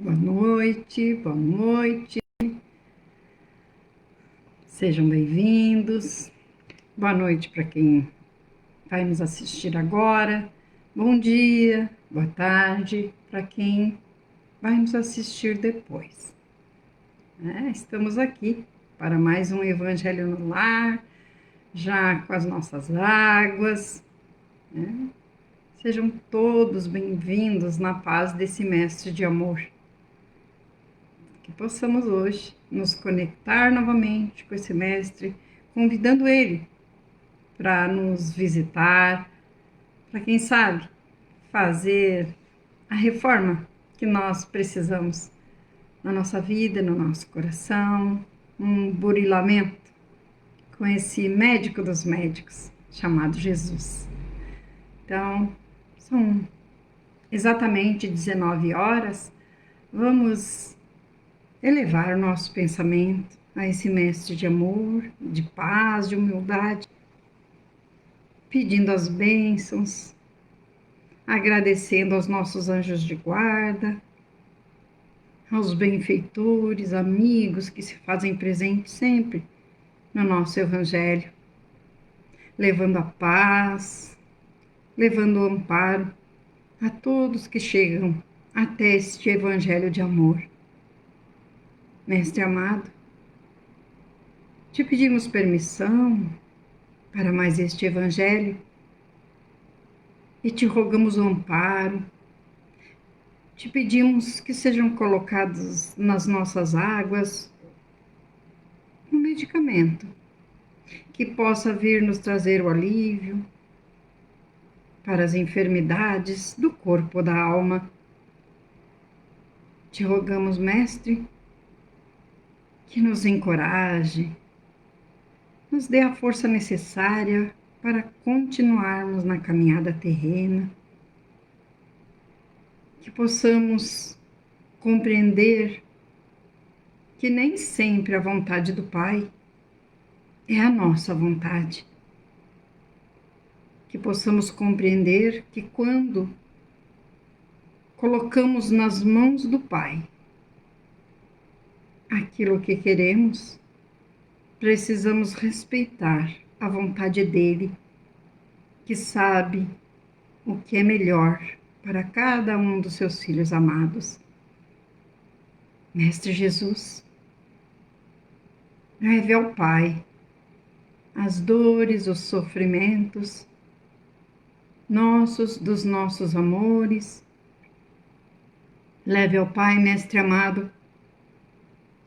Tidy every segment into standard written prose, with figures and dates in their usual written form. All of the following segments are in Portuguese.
Boa noite, boa noite. Sejam bem-vindos. Boa noite para quem vai nos assistir agora. Bom dia, boa tarde para quem vai nos assistir depois. Estamos aqui para mais um Evangelho no Lar, já com as nossas águas. Sejam todos bem-vindos na paz desse Mestre de Amor. Que possamos hoje nos conectar novamente com esse Mestre, convidando Ele para nos visitar, para quem sabe fazer a reforma que nós precisamos na nossa vida, no nosso coração, um burilamento com esse médico dos médicos chamado Jesus. Então, são exatamente 19 horas, vamos elevar o nosso pensamento a esse Mestre de amor, de paz, de humildade, pedindo as bênçãos, agradecendo aos nossos anjos de guarda, aos benfeitores, amigos que se fazem presentes sempre no nosso Evangelho, levando a paz, levando o amparo a todos que chegam até este Evangelho de amor. Mestre amado, te pedimos permissão para mais este Evangelho e te rogamos o amparo. Te pedimos que sejam colocados nas nossas águas um medicamento que possa vir nos trazer o alívio para as enfermidades do corpo ou da alma. Te rogamos, Mestre, que nos encoraje, nos dê a força necessária para continuarmos na caminhada terrena, que possamos compreender que nem sempre a vontade do Pai é a nossa vontade, que possamos compreender que quando colocamos nas mãos do Pai aquilo que queremos, precisamos respeitar a vontade dele, que sabe o que é melhor para cada um dos seus filhos amados. Mestre Jesus, leve ao Pai as dores, os sofrimentos dos nossos amores. Leve ao Pai, Mestre amado,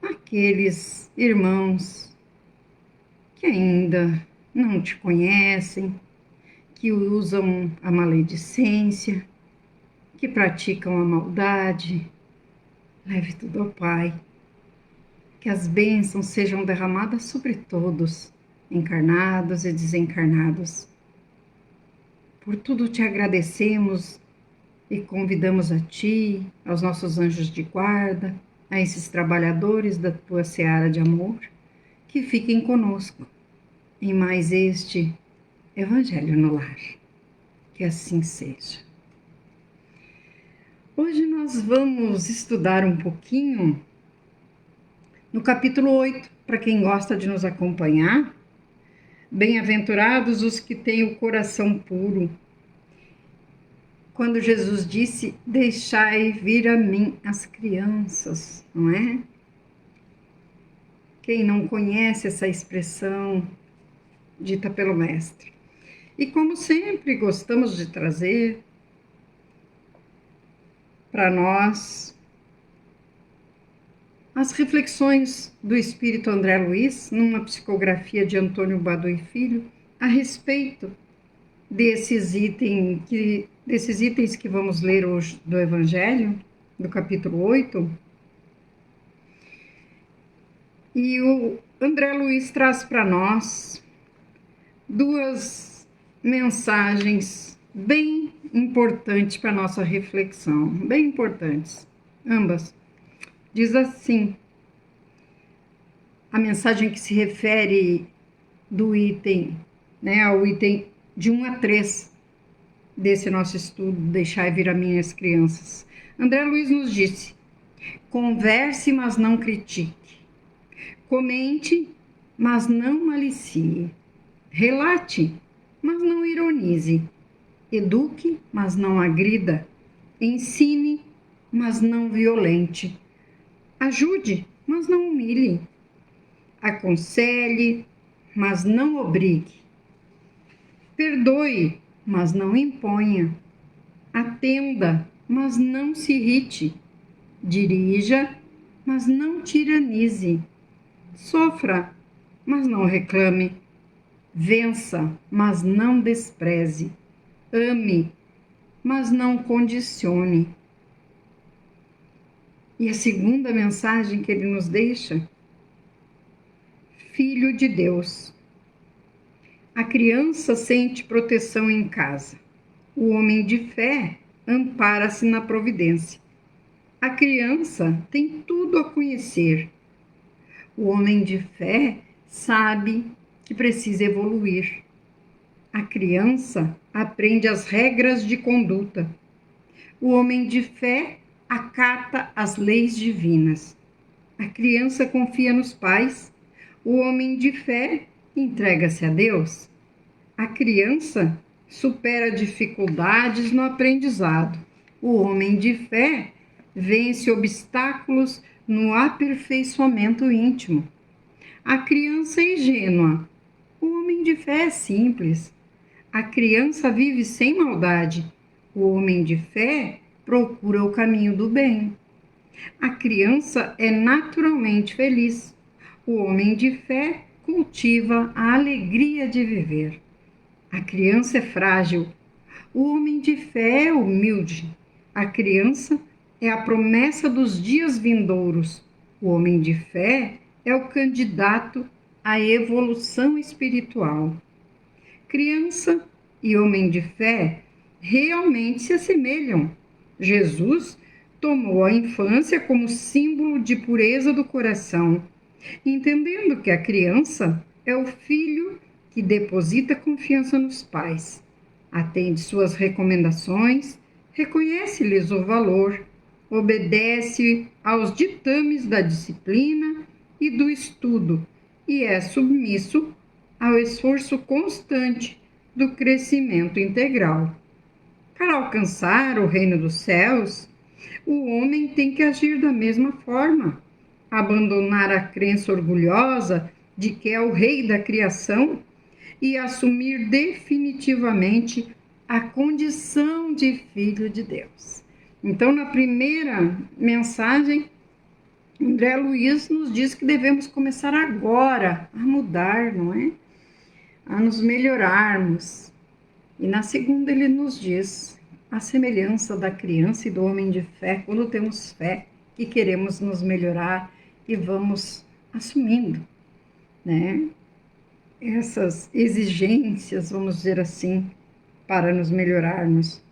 aqueles irmãos que ainda não te conhecem, que usam a maledicência, que praticam a maldade. Leve tudo ao Pai. Que as bênçãos sejam derramadas sobre todos, encarnados e desencarnados. Por tudo te agradecemos e convidamos a ti, aos nossos anjos de guarda, a esses trabalhadores da tua seara de amor, que fiquem conosco em mais este Evangelho no Lar. Que assim seja. Hoje nós vamos estudar um pouquinho no capítulo 8, para quem gosta de nos acompanhar. Bem-aventurados os que têm o coração puro. Quando Jesus disse, deixai vir a mim as crianças, não é? Quem não conhece essa expressão dita pelo Mestre? E como sempre gostamos de trazer para nós as reflexões do Espírito André Luiz, numa psicografia de Antônio Baduy Filho, a respeito desses itens que vamos ler hoje do Evangelho, do capítulo 8. E o André Luiz traz para nós duas mensagens bem importantes para a nossa reflexão, bem importantes, ambas. Diz assim, a mensagem que se refere do item, ao item de 1 a 3 desse nosso estudo, Deixai vir a mim as crianças. André Luiz nos disse, Converse, mas não critique. Comente, mas não malicie. Relate, mas não ironize. Eduque, mas não agrida. Ensine, mas não violente. Ajude, mas não humilhe. Aconselhe, mas não obrigue. Perdoe, mas não imponha. Atenda, mas não se irrite. Dirija, mas não tiranize. Sofra, mas não reclame. Vença, mas não despreze. Ame, mas não condicione. E a segunda mensagem que ele nos deixa: Filho de Deus. A criança sente proteção em casa. O homem de fé ampara-se na providência. A criança tem tudo a conhecer. O homem de fé sabe que precisa evoluir. A criança aprende as regras de conduta. O homem de fé acata as leis divinas. A criança confia nos pais. O homem de fé entrega-se a Deus. A criança supera dificuldades no aprendizado. O homem de fé vence obstáculos no aperfeiçoamento íntimo. A criança é ingênua. O homem de fé é simples. A criança vive sem maldade. O homem de fé procura o caminho do bem. A criança é naturalmente feliz. O homem de fé cultiva a alegria de viver. A criança é frágil. O homem de fé é humilde. A criança é a promessa dos dias vindouros. O homem de fé é o candidato à evolução espiritual. Criança e homem de fé realmente se assemelham. Jesus tomou a infância como símbolo de pureza do coração, entendendo que a criança é o filho que deposita confiança nos pais, atende suas recomendações, reconhece-lhes o valor, obedece aos ditames da disciplina e do estudo e é submisso ao esforço constante do crescimento integral. Para alcançar o reino dos céus, o homem tem que agir da mesma forma, abandonar a crença orgulhosa de que é o rei da criação e assumir definitivamente a condição de filho de Deus. Então, na primeira mensagem, André Luiz nos diz que devemos começar agora a mudar, não é? A nos melhorarmos. E na segunda ele nos diz a semelhança da criança e do homem de fé, quando temos fé e queremos nos melhorar e vamos assumindo, né? Essas exigências, vamos dizer assim, para nos melhorarmos.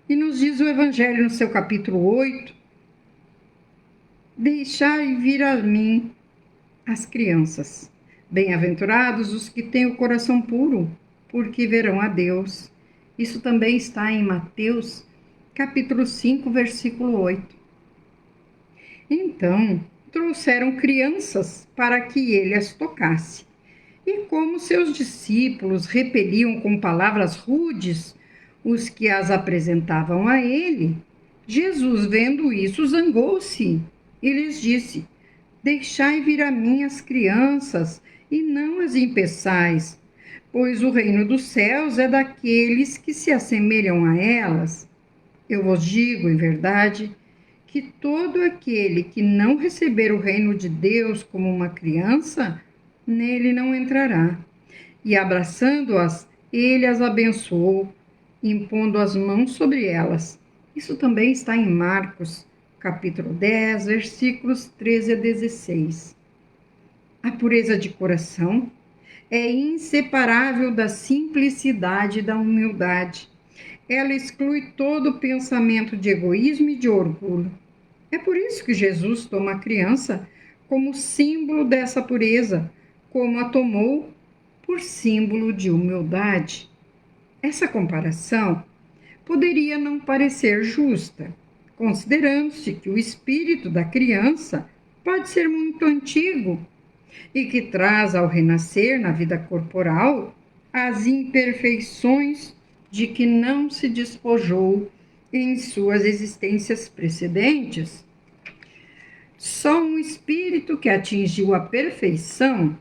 E nos diz o Evangelho no seu capítulo 8, deixai vir a mim as crianças. Bem-aventurados os que têm o coração puro, porque verão a Deus. Isso também está em Mateus, capítulo 5, versículo 8. Então, trouxeram crianças para que ele as tocasse. E como seus discípulos repeliam com palavras rudes os que as apresentavam a ele, Jesus, vendo isso, zangou-se e lhes disse: deixai vir a mim as crianças e não as impeçais, pois o reino dos céus é daqueles que se assemelham a elas. Eu vos digo, em verdade, que todo aquele que não receber o reino de Deus como uma criança, nele não entrará. E abraçando-as, ele as abençoou, impondo as mãos sobre elas. Isso também está em Marcos, capítulo 10, versículos 13 a 16. A pureza de coração é inseparável da simplicidade e da humildade. Ela exclui todo pensamento de egoísmo e de orgulho. É por isso que Jesus toma a criança como símbolo dessa pureza, como a tomou por símbolo de humildade. Essa comparação poderia não parecer justa. considerando-se que o espírito da criança pode ser muito antigo e que traz ao renascer na vida corporal as imperfeições de que não se despojou em suas existências precedentes. Só um espírito que atingiu a perfeição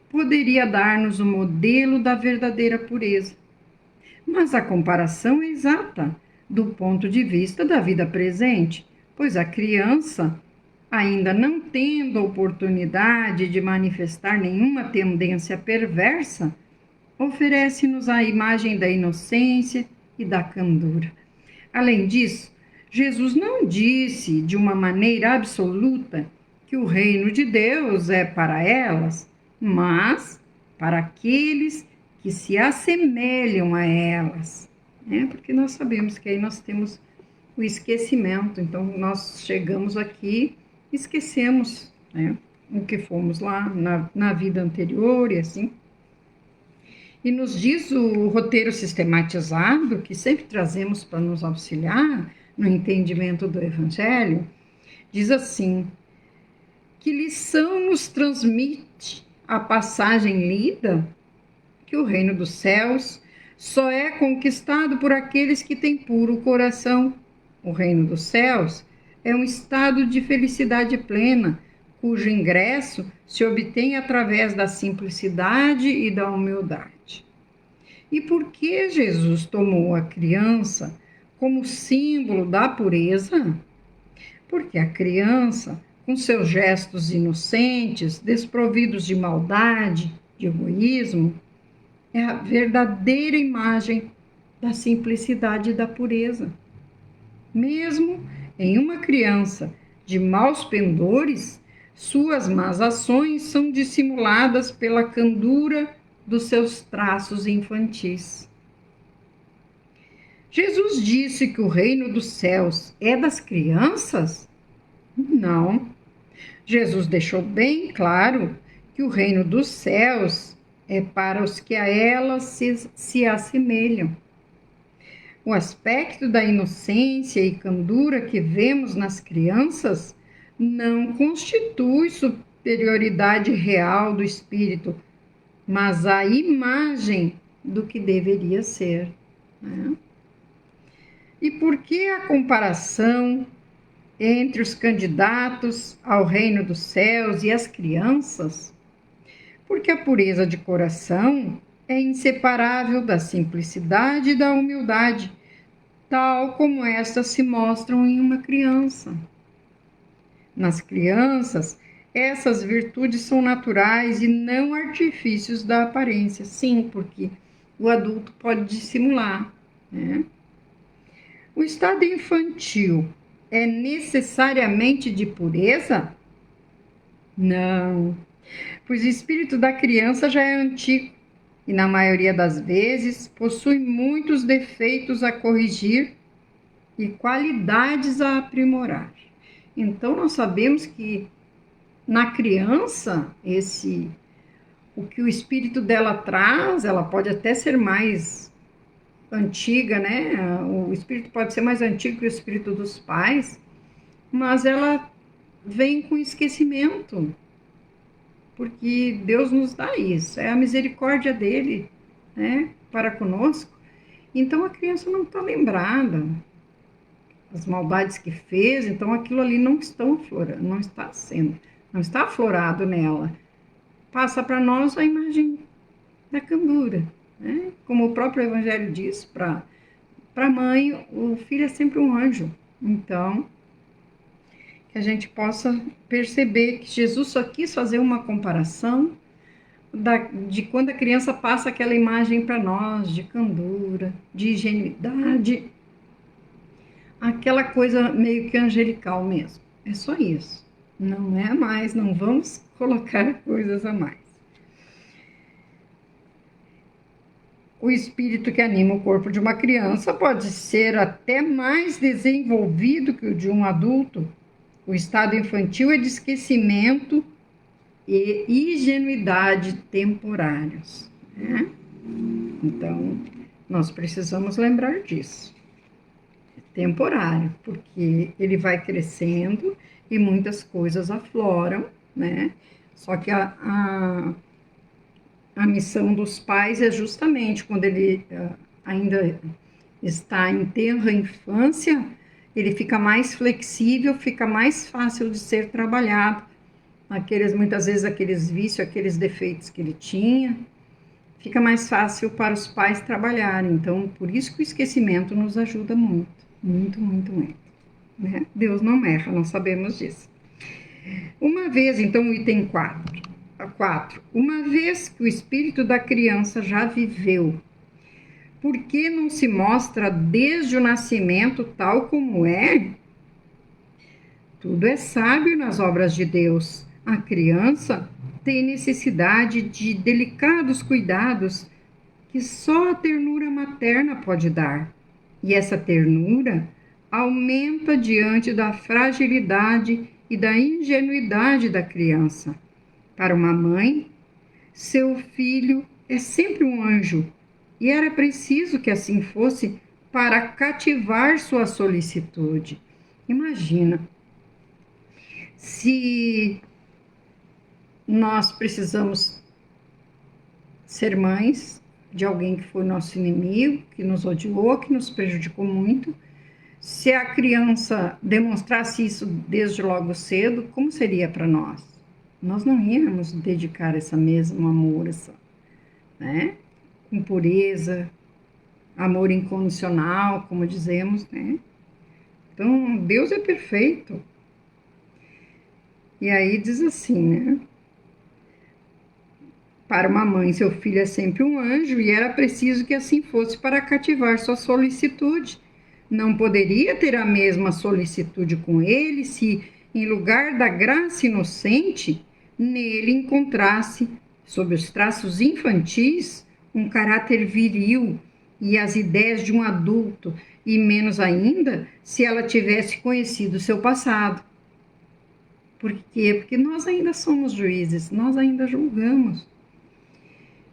poderia dar-nos o modelo da verdadeira pureza. Mas a comparação é exata do ponto de vista da vida presente, pois a criança, ainda não tendo oportunidade de manifestar nenhuma tendência perversa, oferece-nos a imagem da inocência e da candura. Além disso, Jesus não disse de uma maneira absoluta que o reino de Deus é para elas, mas para aqueles que se assemelham a elas, né? Porque nós sabemos que aí nós temos o esquecimento, então nós chegamos aqui, esquecemos, né, o que fomos lá na vida anterior e assim. E nos diz o roteiro sistematizado, que sempre trazemos para nos auxiliar no entendimento do Evangelho, diz assim: que lição nos transmite a passagem lida? Que o reino dos céus só é conquistado por aqueles que têm puro coração. O reino dos céus é um estado de felicidade plena, cujo ingresso se obtém através da simplicidade e da humildade. E por que Jesus tomou a criança como símbolo da pureza? Porque a criança, com seus gestos inocentes, desprovidos de maldade, de egoísmo, é a verdadeira imagem da simplicidade e da pureza. Mesmo em uma criança de maus pendores, suas más ações são dissimuladas pela candura dos seus traços infantis. Jesus disse que o reino dos céus é das crianças? Não. Jesus deixou bem claro que o reino dos céus é para os que a elas se assemelham. O aspecto da inocência e candura que vemos nas crianças não constitui superioridade real do espírito, mas a imagem do que deveria ser, né? E por que a comparação entre os candidatos ao reino dos céus e as crianças? Porque a pureza de coração é inseparável da simplicidade e da humildade, tal como estas se mostram em uma criança. Nas crianças, essas virtudes são naturais e não artifícios da aparência. Sim, porque o adulto pode dissimular, né? O estado infantil é necessariamente de pureza? Não, pois o espírito da criança já é antigo e, na maioria das vezes, possui muitos defeitos a corrigir e qualidades a aprimorar. Então, nós sabemos que na criança, o que o espírito dela traz, ela pode até ser mais antiga, né? O espírito pode ser mais antigo que o espírito dos pais, mas ela vem com esquecimento, porque Deus nos dá isso, é a misericórdia dele, né, para conosco. Então a criança não está lembrada as maldades que fez, então aquilo ali não está aflorado nela. Passa para nós a imagem da candura, né? Como o próprio Evangelho diz, para a mãe, o filho é sempre um anjo. Então, que a gente possa perceber que Jesus só quis fazer uma comparação de quando a criança passa aquela imagem para nós, de candura, de ingenuidade, aquela coisa meio que angelical mesmo. É só isso. Não é mais, não vamos colocar coisas a mais. O espírito que anima o corpo de uma criança pode ser até mais desenvolvido que o de um adulto. O estado infantil é de esquecimento e ingenuidade temporários, né? Então, nós precisamos lembrar disso. temporário, porque ele vai crescendo e muitas coisas afloram, né? Só que a missão dos pais é justamente quando ele ainda está em tenra infância, ele fica mais flexível, fica mais fácil de ser trabalhado. Muitas vezes aqueles vícios, aqueles defeitos que ele tinha, fica mais fácil para os pais trabalharem. Então, por isso que o esquecimento nos ajuda muito, muito, muito, muito. Né? Deus não erra, nós sabemos disso. Uma vez, então, o item 4. Uma vez que o espírito da criança já viveu, por que não se mostra desde o nascimento tal como é? Tudo é sábio nas obras de Deus. A criança tem necessidade de delicados cuidados que só a ternura materna pode dar. E essa ternura aumenta diante da fragilidade e da ingenuidade da criança. Para uma mãe, seu filho é sempre um anjo, e era preciso que assim fosse para cativar sua solicitude. Imagina, se nós precisamos ser mães de alguém que foi nosso inimigo, que nos odiou, que nos prejudicou muito, se a criança demonstrasse isso desde logo cedo, como seria para nós? Nós não íamos dedicar esse mesmo amor, né? Com pureza, amor incondicional, como dizemos, né? Então, Deus é perfeito. E aí diz assim, né? Para uma mãe, seu filho é sempre um anjo, e era preciso que assim fosse para cativar sua solicitude. Não poderia ter a mesma solicitude com ele se, em lugar da graça inocente, nele encontrasse, sob os traços infantis, um caráter viril e as ideias de um adulto, e menos ainda se ela tivesse conhecido seu passado. Por quê? Porque nós ainda somos juízes, nós ainda julgamos.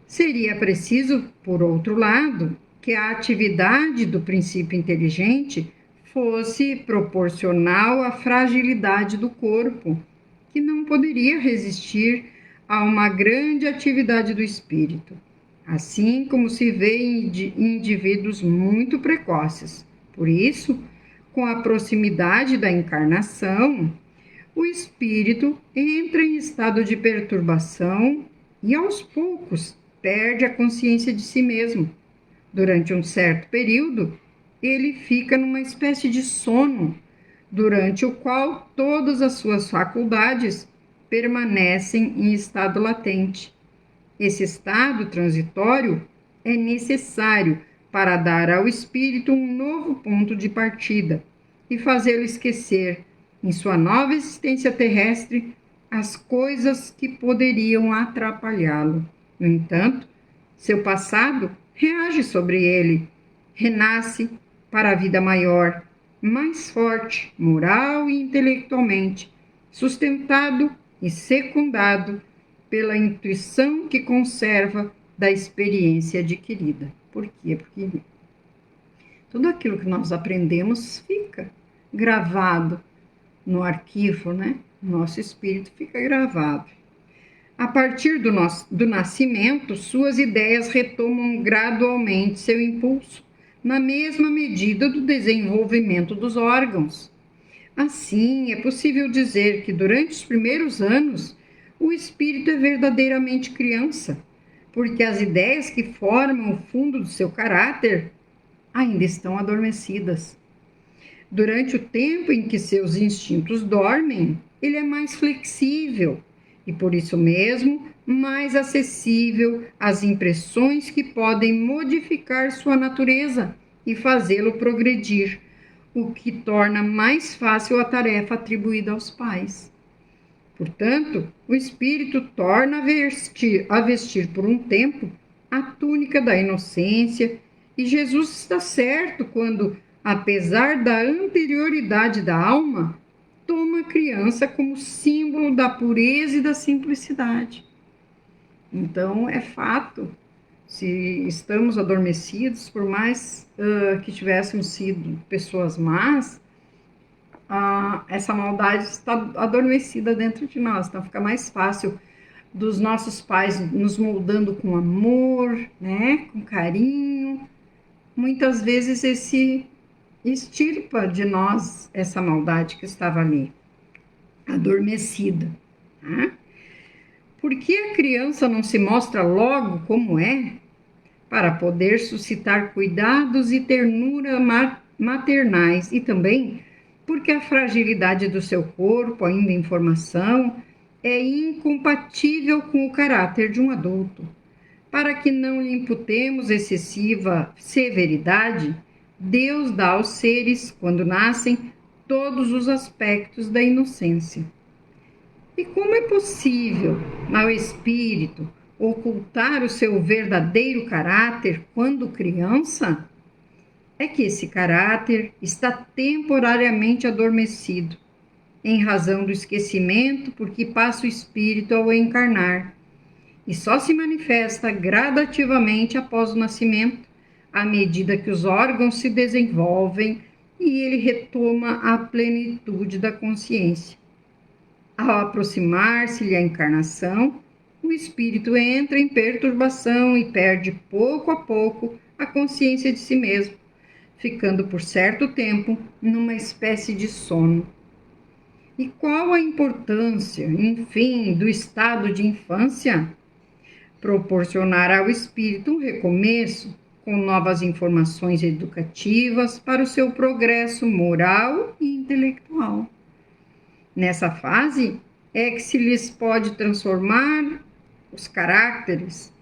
Seria preciso, por outro lado, que a atividade do princípio inteligente fosse proporcional à fragilidade do corpo, que não poderia resistir a uma grande atividade do espírito, assim como se vê em indivíduos muito precoces. Por isso, com a proximidade da encarnação, o espírito entra em estado de perturbação e, aos poucos, perde a consciência de si mesmo. Durante um certo período, ele fica numa espécie de sono, durante o qual todas as suas faculdades permanecem em estado latente. Esse estado transitório é necessário para dar ao espírito um novo ponto de partida e fazê-lo esquecer, em sua nova existência terrestre, as coisas que poderiam atrapalhá-lo. No entanto, seu passado reage sobre ele, renasce para a vida maior, mais forte, moral e intelectualmente, sustentado e secundado pela intuição que conserva da experiência adquirida. Por quê? Porque tudo aquilo que nós aprendemos fica gravado no arquivo, né? Nosso espírito fica gravado. A partir do nascimento, suas ideias retomam gradualmente seu impulso, na mesma medida do desenvolvimento dos órgãos. Assim, é possível dizer que durante os primeiros anos, o espírito é verdadeiramente criança, porque as ideias que formam o fundo do seu caráter ainda estão adormecidas. Durante o tempo em que seus instintos dormem, ele é mais flexível e, por isso mesmo, mais acessível às impressões que podem modificar sua natureza e fazê-lo progredir, o que torna mais fácil a tarefa atribuída aos pais. Portanto, o espírito torna a vestir por um tempo a túnica da inocência, e Jesus está certo quando, apesar da anterioridade da alma, toma a criança como símbolo da pureza e da simplicidade. Então, é fato Se estamos adormecidos, por mais que tivéssemos sido pessoas más, essa maldade está adormecida dentro de nós. Então fica mais fácil dos nossos pais nos moldando com amor, né, com carinho. Muitas vezes esse extirpa de nós essa maldade que estava ali, adormecida. Tá? Por que a criança não se mostra logo como é? Para poder suscitar cuidados e ternura maternais, e também porque a fragilidade do seu corpo, ainda em formação, é incompatível com o caráter de um adulto. Para que não lhe imputemos excessiva severidade, Deus dá aos seres, quando nascem, todos os aspectos da inocência. E como é possível, ao espírito, ocultar o seu verdadeiro caráter quando criança? É que esse caráter está temporariamente adormecido, em razão do esquecimento por que passa o espírito ao encarnar, e só se manifesta gradativamente após o nascimento, à medida que os órgãos se desenvolvem e ele retoma a plenitude da consciência. Ao aproximar-se-lhe a encarnação, o espírito entra em perturbação e perde pouco a pouco a consciência de si mesmo, ficando por certo tempo numa espécie de sono. E qual a importância, enfim, do estado de infância? Proporcionar ao espírito um recomeço com novas informações educativas para o seu progresso moral e intelectual. Nessa fase é que se lhes pode transformar os caracteres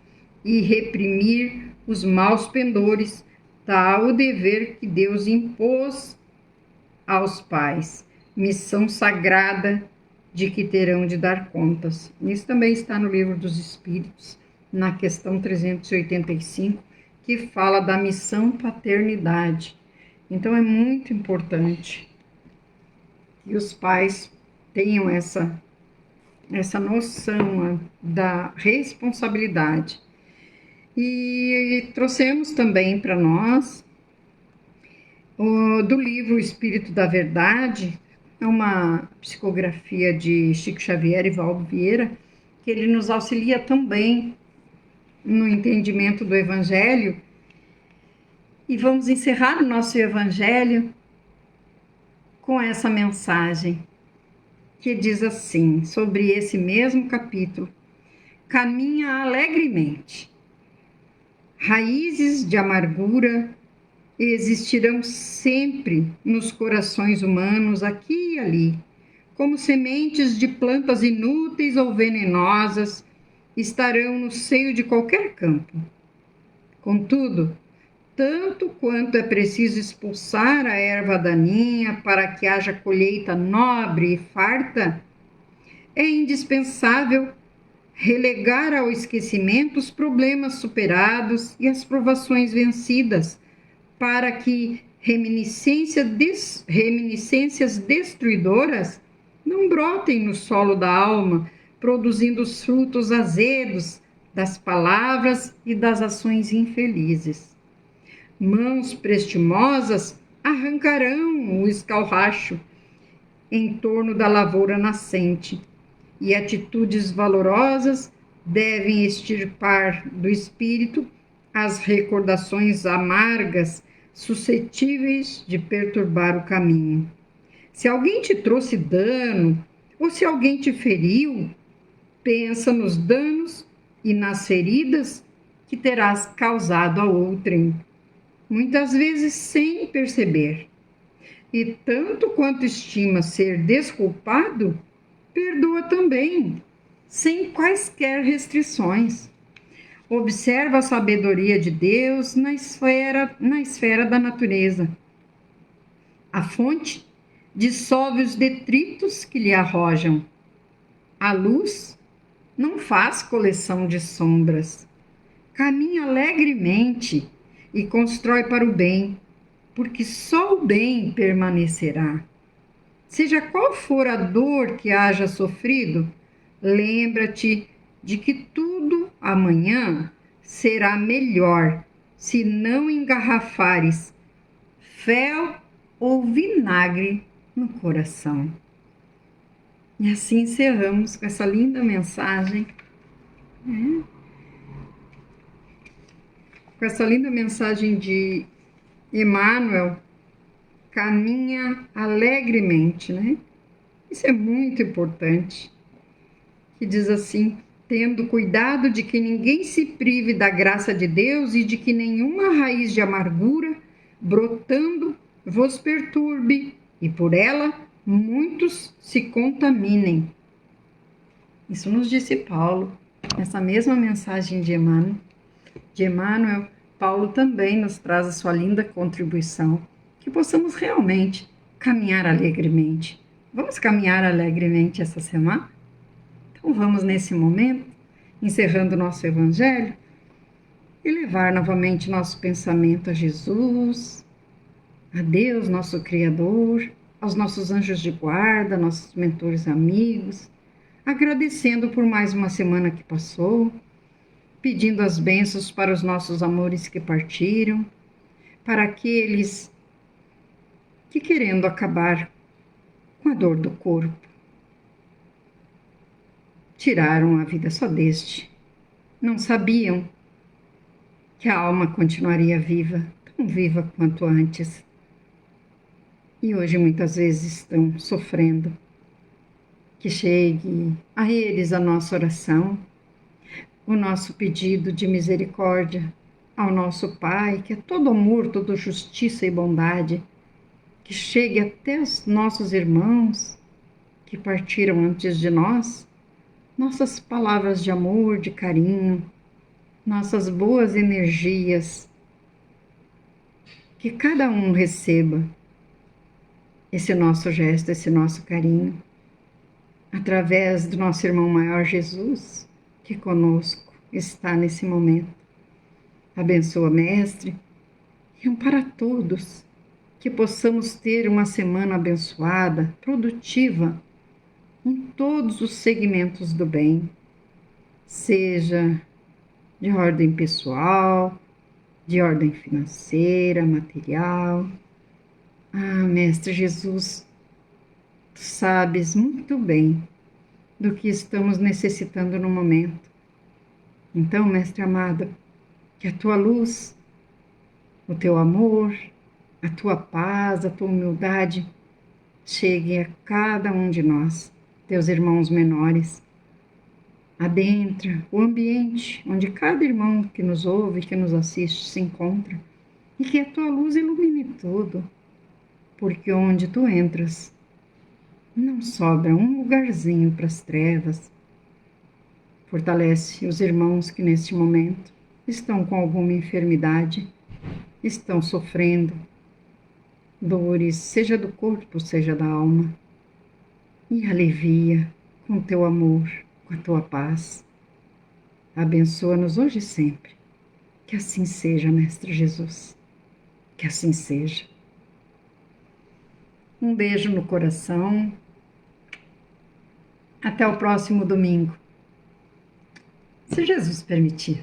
e reprimir os maus pendores, tal o dever que Deus impôs aos pais, missão sagrada de que terão de dar contas. Isso também está no Livro dos Espíritos, na questão 385, que fala da missão paternidade. Então é muito importante que os pais tenham essa noção da responsabilidade. E trouxemos também para nós do livro O Espírito da Verdade, é uma psicografia de Chico Xavier e Valdo Vieira, que ele nos auxilia também no entendimento do Evangelho. E vamos encerrar o nosso Evangelho com essa mensagem, que diz assim, sobre esse mesmo capítulo: caminha alegremente. Raízes de amargura existirão sempre nos corações humanos, aqui e ali, como sementes de plantas inúteis ou venenosas, estarão no seio de qualquer campo. Contudo, tanto quanto é preciso expulsar a erva daninha para que haja colheita nobre e farta, é indispensável relegar ao esquecimento os problemas superados e as provações vencidas, para que reminiscências destruidoras não brotem no solo da alma, produzindo os frutos azedos das palavras e das ações infelizes. Mãos prestimosas arrancarão o escarracho em torno da lavoura nascente, e atitudes valorosas devem extirpar do espírito as recordações amargas suscetíveis de perturbar o caminho. Se alguém te trouxe dano ou se alguém te feriu, pensa nos danos e nas feridas que terás causado a outrem, muitas vezes sem perceber. E tanto quanto estima ser desculpado, perdoa também, sem quaisquer restrições. Observa a sabedoria de Deus na esfera da natureza. A fonte dissolve os detritos que lhe arrojam. A luz não faz coleção de sombras. Caminha alegremente e constrói para o bem, porque só o bem permanecerá. Seja qual for a dor que haja sofrido, lembra-te de que tudo amanhã será melhor se não engarrafares fel ou vinagre no coração. E assim encerramos com essa linda mensagem, né? Com essa linda mensagem de Emmanuel, caminha alegremente, né? Isso é muito importante. Que diz assim: tendo cuidado de que ninguém se prive da graça de Deus e de que nenhuma raiz de amargura, brotando, vos perturbe, e por ela muitos se contaminem. Isso nos disse Paulo, nessa mesma mensagem de Emmanuel, Paulo também nos traz a sua linda contribuição, que possamos realmente caminhar alegremente. Vamos caminhar alegremente essa semana? Então vamos nesse momento, encerrando o nosso Evangelho, elevar novamente nosso pensamento a Jesus, a Deus, nosso Criador, aos nossos anjos de guarda, nossos mentores amigos, agradecendo por mais uma semana que passou, pedindo as bênçãos para os nossos amores que partiram, para aqueles que, querendo acabar com a dor do corpo, tiraram a vida só deste. Não sabiam que a alma continuaria viva, tão viva quanto antes. E hoje muitas vezes estão sofrendo. Que chegue a eles a nossa oração, o nosso pedido de misericórdia ao nosso Pai, que é todo amor, toda justiça e bondade, que chegue até os nossos irmãos que partiram antes de nós, nossas palavras de amor, de carinho, nossas boas energias, que cada um receba esse nosso gesto, esse nosso carinho, através do nosso irmão maior Jesus, que conosco está nesse momento. Abençoa, Mestre, e ampara todos, que possamos ter uma semana abençoada, produtiva, em todos os segmentos do bem, seja de ordem pessoal, de ordem financeira, material. Ah, Mestre Jesus, tu sabes muito bem do que estamos necessitando no momento. Então, Mestre amado, que a tua luz, o teu amor, a tua paz, a tua humildade chegue a cada um de nós, teus irmãos menores. Adentra o ambiente onde cada irmão que nos ouve, que nos assiste, se encontra, e que a tua luz ilumine tudo, porque onde tu entras, não sobra um lugarzinho para as trevas. Fortalece os irmãos que neste momento estão com alguma enfermidade, estão sofrendo dores, seja do corpo, seja da alma, e alivia com teu amor, com a tua paz. Abençoa-nos hoje e sempre. Que assim seja, Mestre Jesus. Que assim seja. Um beijo no coração. Até o próximo domingo, se Jesus permitir.